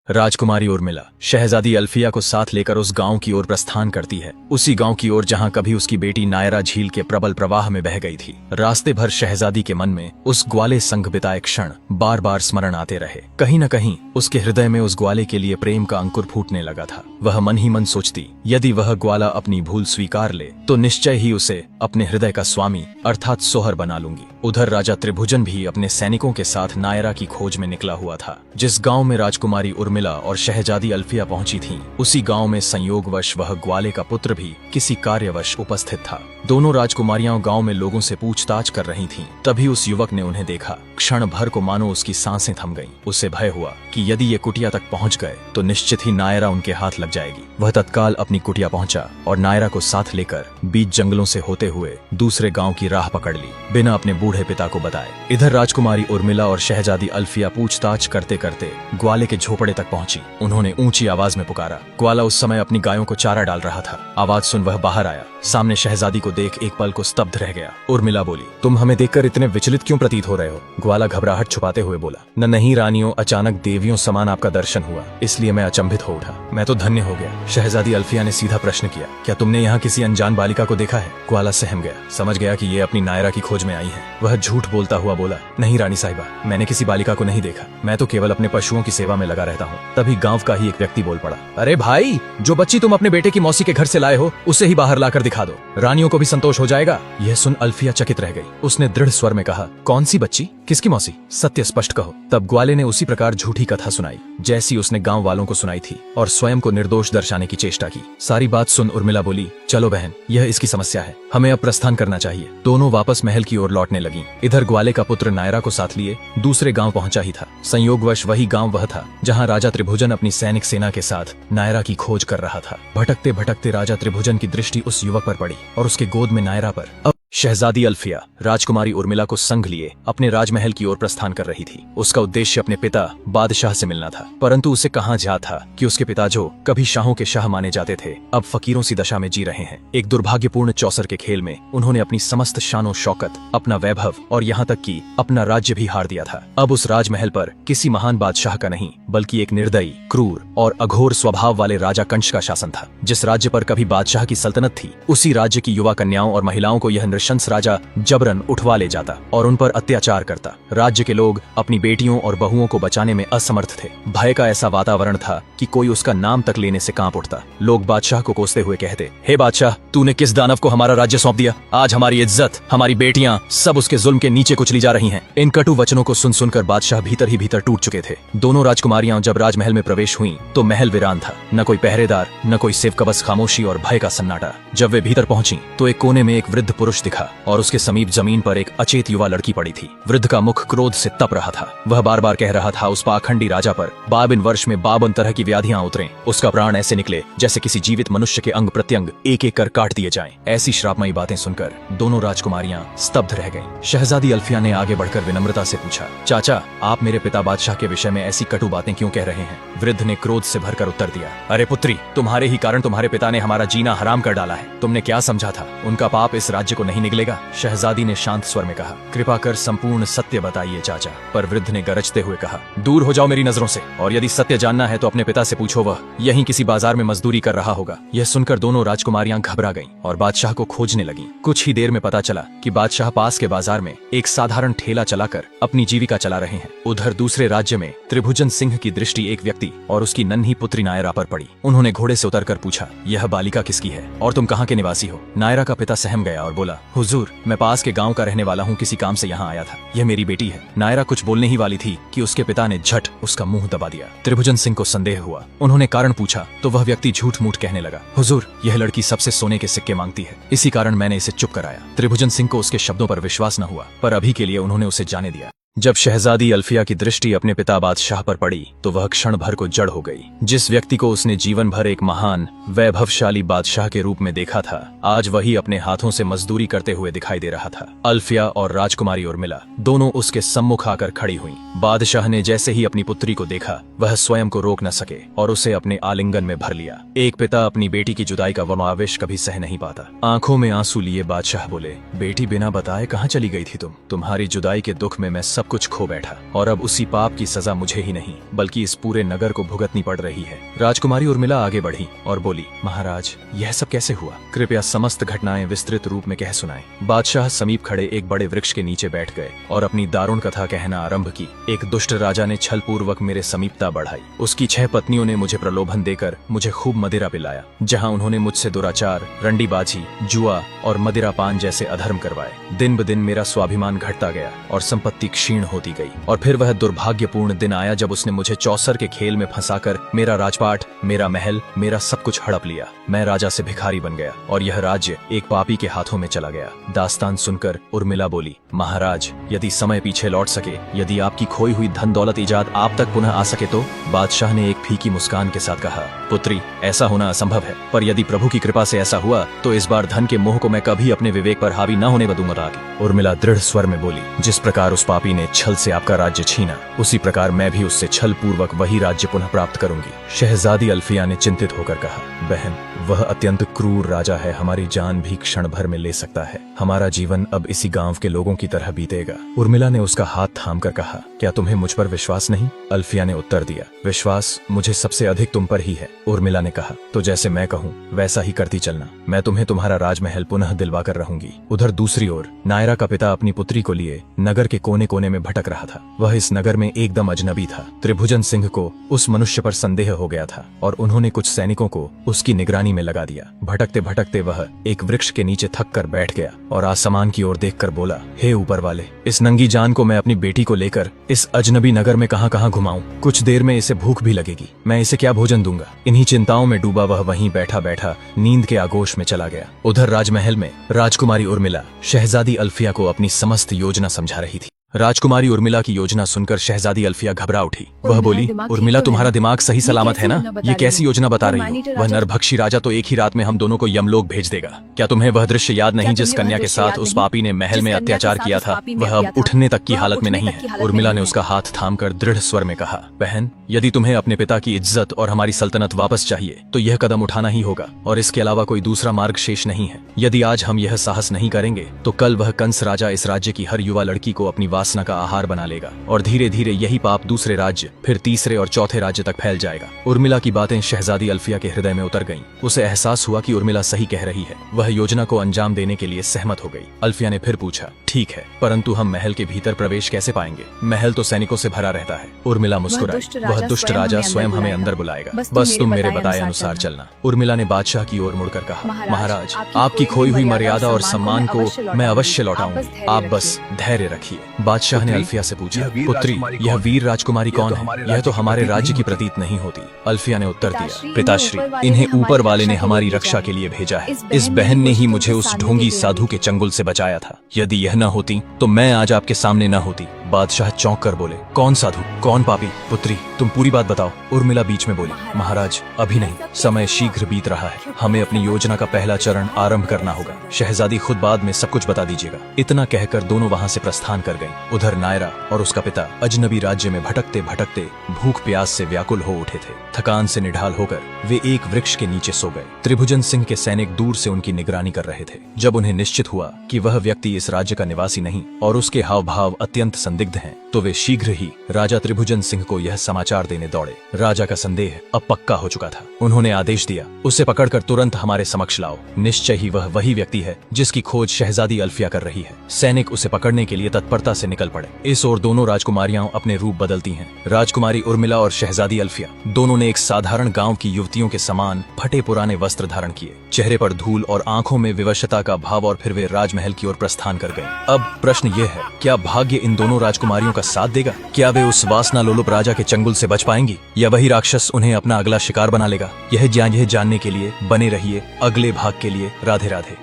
राजकुमारी उर्मिला शहजादी अल्फिया को साथ लेकर उस गांव की ओर प्रस्थान करती है, उसी गांव की ओर जहां कभी उसकी बेटी नायरा झील के प्रबल प्रवाह में बह गई थी। रास्ते भर शहजादी के मन में उस ग्वाले संग बिताए क्षण बार बार स्मरण आते रहे। कहीं न कहीं उसके हृदय में उस ग्वाले के लिए प्रेम का अंकुर फूटने लगा था। वह मन ही मन सोचती, यदि वह ग्वाला अपनी भूल स्वीकार ले तो निश्चय ही उसे अपने हृदय का स्वामी अर्थात सोहर बना लूंगी। उधर राजा त्रिभुजन भी अपने सैनिकों के साथ नायरा की खोज में निकला हुआ था। जिस गांव में राजकुमारी उर्मिला और शहजादी अल्फिया पहुंची थीं, उसी गांव में संयोगवश वह ग्वाले का पुत्र भी किसी कार्यवश उपस्थित था। दोनों राजकुमारियां गांव में लोगों से पूछताछ कर रही थीं। तभी उस युवक ने उन्हें देखा। क्षण भर को मानो उसकी सांसें थम गईं। उसे भय हुआ कि यदि ये कुटिया तक पहुंच गए तो निश्चित ही नायरा उनके हाथ लग जाएगी। वह तत्काल अपनी कुटिया पहुंचा और नायरा को साथ लेकर बीच जंगलों से होते हुए दूसरे गांव की राह पकड़ ली, बिना अपने बूढ़े पिता को बताए। इधर राजकुमारी उर्मिला और शहजादी अल्फिया पूछताछ करते करते ग्वाले के झोपड़े तक पहुंची। उन्होंने ऊंची आवाज में पुकारा। ग्वाला उस समय अपनी गायों को चारा डाल रहा था। आवाज सुन वह बाहर आया। सामने शहजादी को देख एक पल को स्तब्ध रह गया। उर्मिला बोली, तुम हमें देखकर इतने विचलित क्यों प्रतीत हो रहे हो? ग्वाला घबराहट छुपाते हुए बोला, न नहीं रानियों, अचानक देवियों समान आपका दर्शन हुआ, इसलिए मैं अचंभित हो उठा। मैं तो धन्य हो गया। शहजादी अल्फिया ने सीधा प्रश्न किया, क्या तुमने यहाँ किसी अनजान बालिका को देखा है? ग्वाला सहम गया, समझ गया कि ये अपनी नायरा की खोज में आई है। वह झूठ बोलता हुआ बोला, नहीं रानी साहिबा, मैंने किसी बालिका को नहीं देखा। मैं तो केवल अपने पशुओं की सेवा में लगा रहता हूँ। तभी गांव का ही एक व्यक्ति बोल पड़ा, अरे भाई, जो बच्ची तुम अपने बेटे की मौसी के घर से लाए हो उसे ही बाहर लाकर दिखा दो, रानियों को भी संतोष हो जाएगा। यह सुन अल्फिया चकित रह गई। उसने दृढ़ स्वर में कहा, कौन सी बच्ची, किसकी मौसी? सत्य स्पष्ट कहो। तब ग्वाले ने उसी प्रकार झूठी कथा सुनाई जैसी उसने गांव वालों को सुनाई थी और स्वयं को निर्दोष दर्शाने की चेष्टा की। सारी बात सुन उर्मिला बोली, चलो बहन, यह इसकी समस्या है, हमें अब प्रस्थान करना चाहिए। दोनों वापस महल की ओर लौटने लगीं। इधर ग्वाले का पुत्र नायरा को साथ लिए दूसरे गांव पहुंचा ही था। संयोगवश वही गांव वह था जहां राजा त्रिभुजन अपनी सैनिक सेना के साथ नायरा की खोज कर रहा था। भटकते भटकते राजा त्रिभुजन की दृष्टि उस युवक पर पड़ी और उसके गोद में नायरा पर। अब शहजादी अल्फिया राजकुमारी उर्मिला को संग लिए अपने राजमहल की ओर प्रस्थान कर रही थी। उसका उद्देश्य अपने पिता बादशाह से मिलना था, परंतु उसे कहां जा था कि उसके पिता जो कभी शाहों के शाह माने जाते थे, अब फकीरों सी दशा में जी रहे हैं। एक दुर्भाग्यपूर्ण चौसर के खेल में उन्होंने अपनी समस्त शानो शौकत, अपना वैभव और यहाँ तक कि अपना राज्य भी हार दिया था। अब उस राजमहल पर किसी महान बादशाह का नहीं, बल्कि एक निर्दयी, क्रूर और अघोर स्वभाव वाले राजा कंस का शासन था। जिस राज्य पर कभी बादशाह की सल्तनत थी, उसी राज्य की युवा कन्याओं और महिलाओं को यह नृशंस राजा जबरन उठवा ले जाता और उन पर अत्याचार करता। राज्य के लोग अपनी बेटियों और बहुओं को बचाने में असमर्थ थे। भय का ऐसा वातावरण था कि कोई उसका नाम तक लेने से कांप उठता। लोग बादशाह को कोसते हुए कहते, हे बादशाह, तूने किस दानव को हमारा राज्य सौंप दिया? आज हमारी इज्जत, हमारी बेटियां सब उसके जुल्म के नीचे कुचली जा रही हैं। इन कटु वचनों को सुन सुनकर बादशाह भीतर ही भीतर टूट चुके थे। दोनों राजकुमारियां जब राजमहल में प्रवेश हुई तो महल वीरान था। न कोई पहरेदार, न कोई सेवकबस, खामोशी और भय का सन्नाटा। जब वे भीतर पहुंची तो एक कोने में एक वृद्ध पुरुष दिखा और उसके समीप जमीन पर एक अचेत युवा लड़की पड़ी थी। वृद्ध का मुख क्रोध से तप रहा था। वह बार बार कह रहा था, उस पाखंडी राजा पर 52 वर्ष में 52 तरह की व्याधियां उतरें। उसका प्राण ऐसे निकले जैसे किसी जीवित मनुष्य के अंग प्रत्यंग एक एक कर काट दिए जाएं। ऐसी श्रापमयी बातें सुनकर दोनों राजकुमारियां स्तब्ध रह गईं। शहजादी अल्फिया ने आगे बढ़कर विनम्रता से पूछा, चाचा, आप मेरे पिता बादशाह के विषय में ऐसी कटु बातें क्यों कह रहे हैं? वृद्ध ने क्रोध से भरकर उत्तर दिया, अरे पुत्री, तुम्हारे ही कारण तुम्हारे पिता ने हमारा जीना हराम कर डाला है। तुमने क्या समझा था? उनका पाप इस राज्य को नहीं निगलेगा। शहजादी ने शांत स्वर में कहा, कृपा कर संपूर्ण सत्य बताइए चाचा। पर वृद्ध ने गरजते हुए कहा, दूर हो जाओ मेरी नजरों से, और यदि सत्य जानना है तो अपने पिता से पूछो, वह यहीं किसी बाजार में मजदूरी कर रहा होगा। यह सुनकर दोनों राजकुमारियां घबरा गईं और बादशाह को खोजने लगीं। कुछ ही देर में पता चला कि बादशाह पास के बाजार में एक साधारण ठेला चलाकर अपनी जीविका चला रहे हैं। उधर दूसरे राज्य में त्रिभुजन सिंह की दृष्टि एक व्यक्ति और उसकी नन्ही पुत्री नायरा पर पड़ी। उन्होंने घोड़े से उतरकर पूछा, यह बालिका किसकी है और तुम कहाँ के निवासी हो? नायरा का पिता सहम गया और बोला, हुजूर, मैं पास के गांव का रहने वाला हूँ, किसी काम से यहाँ आया था। यह मेरी बेटी है। नायरा कुछ बोलने ही वाली थी कि उसके पिता ने झट उसका मुंह दबा दिया। त्रिभुजन सिंह को संदेह हुआ। उन्होंने कारण पूछा तो वह व्यक्ति झूठ मूठ कहने लगा, हुजूर, यह लड़की सबसे सोने के सिक्के मांगती है, इसी कारण मैंने इसे चुप कराया। त्रिभुजन सिंह को उसके शब्दों पर विश्वास न हुआ, पर अभी के लिए उन्होंने उसे जाने दिया। जब शहजादी अल्फिया की दृष्टि अपने पिता बादशाह पर पड़ी तो वह क्षण भर को जड़ हो गई। जिस व्यक्ति को उसने जीवन भर एक महान वैभवशाली बादशाह के रूप में देखा था, आज वही अपने हाथों से मजदूरी करते हुए दिखाई दे रहा था। अल्फिया और राजकुमारी उर्मिला दोनों उसके सम्मुख आकर खड़ी हुईं। बादशाह ने जैसे ही अपनी पुत्री को देखा, वह स्वयं को रोक न सके और उसे अपने आलिंगन में भर लिया। एक पिता अपनी बेटी की जुदाई का समावेश कभी सह नहीं पाता। आंखों में आंसू लिए बादशाह बोले, बेटी, बिना बताए कहाँ चली गई थी तुम? तुम्हारी जुदाई के दुख में मैं सब सब कुछ खो बैठा और अब उसी पाप की सजा मुझे ही नहीं बल्कि इस पूरे नगर को भुगतनी पड़ रही है। राजकुमारी उर्मिला आगे बढ़ी और बोली, महाराज यह सब कैसे हुआ? कृपया समस्त घटनाएं विस्तृत रूप में कह सुनाएं। बादशाह समीप खड़े एक बड़े वृक्ष के नीचे बैठ गए और अपनी दारुण कथा कहना आरंभ की। एक दुष्ट राजा ने छल पूर्वक मेरे समीपता बढ़ाई। उसकी 6 पत्नियों ने मुझे प्रलोभन देकर मुझे खूब मदिरा पिलाया, जहाँ उन्होंने मुझसे दुराचार, रंडीबाजी, जुआ और मदिरा पान जैसे अधर्म करवाए। दिन ब दिन मेरा स्वाभिमान घटता गया और संपत्ति क्षीण होती गई। और फिर वह दुर्भाग्यपूर्ण दिन आया जब उसने मुझे चौसर के खेल में फंसाकर मेरा राजपाट, मेरा महल, मेरा सब कुछ हड़प लिया। मैं राजा से भिखारी बन गया और यह राज्य एक पापी के हाथों में चला गया। दास्तान सुनकर उर्मिला बोली, महाराज यदि समय पीछे लौट सके, यदि आपकी खोई हुई धन दौलत इजाद आप तक पुनः आ सके तो? बादशाह ने एक फीकी मुस्कान के साथ कहा, पुत्री ऐसा होना असंभव है, पर यदि प्रभु की कृपा से ऐसा हुआ तो इस बार धन के मोह को मैं कभी अपने विवेक पर हावी न होने दूंगा। उर्मिला दृढ़ स्वर में बोली, जिस प्रकार उस पापी ने छल से आपका राज्य छीना, उसी प्रकार मैं भी उससे छल पूर्वक वही राज्य पुनः प्राप्त करूंगी। शहजादी अल्फिया ने चिंतित होकर कहा, बहन वह अत्यंत क्रूर राजा है, हमारी जान भी क्षण भर में ले सकता है। हमारा जीवन अब इसी गांव के लोगों की तरह बीतेगा। उर्मिला ने उसका हाथ थामकर कहा, क्या तुम्हें मुझ पर विश्वास नहीं? अल्फिया ने उत्तर दिया, विश्वास मुझे सबसे अधिक तुम पर ही है। उर्मिला ने कहा, तो जैसे मैं कहूँ वैसा ही करती चलना। मैं तुम्हें तुम्हारा राजमहल पुनः दिलवा कर रहूंगी। उधर दूसरी ओर नायरा का पिता अपनी पुत्री को लिए नगर के कोने कोने में भटक रहा था। वह इस नगर में एकदम अजनबी था। त्रिभुजन सिंह को उस मनुष्य पर संदेह हो गया था और उन्होंने कुछ सैनिकों को उसकी निगरानी में लगा दिया। भटकते भटकते वह एक वृक्ष के नीचे थक कर बैठ गया और आसमान की ओर देखकर बोला, हे ऊपर वाले, इस नंगी जान को मैं अपनी बेटी को लेकर इस अजनबी नगर में कहां कहां घुमाऊं? कुछ देर में इसे भूख भी लगेगी, मैं इसे क्या भोजन दूंगा? इन्हीं चिंताओं में डूबा वह वहीं बैठा बैठा नींद के आगोश में चला गया। उधर राजमहल में राजकुमारी उर्मिला शहजादी अल्फिया को अपनी समस्त योजना समझा रही थी। राजकुमारी उर्मिला की योजना सुनकर शहजादी अल्फिया घबरा उठी। वह बोली, उर्मिला तुम्हारा दिमाग सही सलामत है ना? ये कैसी योजना बता रही हो? वह नरभक्षी राजा तो एक ही रात में हम दोनों को यमलोक भेज देगा। क्या तुम्हें वह दृश्य याद नहीं जिस कन्या के साथ उस पापी ने महल में अत्याचार किया था? वह अब उठने तक की हालत में नहीं है। उर्मिला ने उसका हाथ थामकर दृढ़ स्वर में कहा, बहन यदि तुम्हें अपने पिता की इज्जत और हमारी सल्तनत वापस चाहिए तो यह कदम उठाना ही होगा और इसके अलावा कोई दूसरा मार्ग शेष नहीं है। यदि आज हम यह साहस नहीं करेंगे तो कल वह कंस राजा इस राज्य की हर युवा लड़की को अपनी वासना का आहार बना लेगा और धीरे धीरे यही पाप दूसरे राज्य, फिर तीसरे और चौथे राज्य तक फैल जाएगा। उर्मिला की बातें शहजादी अल्फिया के हृदय में उतर गईं। उसे एहसास हुआ कि उर्मिला सही कह रही है। वह योजना को अंजाम देने के लिए सहमत हो गई। अल्फिया ने फिर पूछा, ठीक है, परंतु हम महल के भीतर प्रवेश कैसे पाएंगे? महल तो सैनिकों से भरा रहता है। उर्मिला मुस्कुराई, वह दुष्ट राजा स्वयं हमें अंदर बुलाएगा, बस तुम मेरे बताए अनुसार चलना। उर्मिला ने बादशाह की ओर मुड़कर कहा, महाराज आपकी खोई हुई मर्यादा और सम्मान को मैं अवश्य लौटाऊंगी, आप बस धैर्य रखिए। बादशाह ने अल्फिया से पूछा, पुत्री यह वीर राजकुमारी कौन है? यह तो हमारे राज्य की प्रतीत नहीं होती। अल्फिया ने उत्तर दिया, पिताश्री इन्हें ऊपर वाले ने हमारी रक्षा के लिए भेजा है। इस बहन ने ही मुझे उस ढोंगी साधु के चंगुल से बचाया था। यदि यह न होती तो मैं आज आपके सामने न होती। बादशाह चौंक कर बोले, कौन साधु, कौन पापी? पुत्री तुम पूरी बात बताओ। उर्मिला बीच में बोली, महाराज अभी नहीं, समय शीघ्र बीत रहा है, हमें अपनी योजना का पहला चरण आरंभ करना होगा। शहजादी खुद बाद में सब कुछ बता दीजिएगा। इतना कहकर दोनों वहाँ से प्रस्थान कर गईं। उधर नायरा और उसका पिता अजनबी राज्य में भटकते भटकते भूख प्यास से व्याकुल हो उठे थे। थकान से निढाल होकर वे एक वृक्ष के नीचे सो गए। त्रिभुजन सिंह के सैनिक दूर से उनकी निगरानी कर रहे थे। जब उन्हें निश्चित हुआ कि वह व्यक्ति इस राज्य का निवासी नहीं और उसके हाव भाव अत्यंत संदिग्ध हैं, तो वे शीघ्र ही राजा त्रिभुजन सिंह को यह समाचार देने दौड़े। राजा का संदेह अब पक्का हो चुका था। उन्होंने आदेश दिया, उसे पकड़कर तुरंत हमारे समक्ष लाओ। निश्चय ही वह वही व्यक्ति है जिसकी खोज शहजादी अल्फिया कर रही है। सैनिक उसे पकड़ने के लिए तत्परता से निकल पड़े। इस ओर दोनों राजकुमारियां अपने रूप बदलती हैं। राजकुमारी उर्मिला और शहजादी अल्फिया दोनों ने एक साधारण गांव की युवतियों के समान फटे पुराने वस्त्र धारण किए। चेहरे पर धूल और आंखों में विवशता का भाव और फिर वे राजमहल की ओर प्रस्थान कर गए। अब प्रश्न ये है, क्या भाग्य इन दोनों राजकुमारियों का साथ देगा? क्या वे उस वासना लोलुप राजा के चंगुल से बच पाएंगी या वही राक्षस उन्हें अपना अगला शिकार बना लेगा? यह जानने के लिए बने रहिए अगले भाग के लिए। राधे राधे।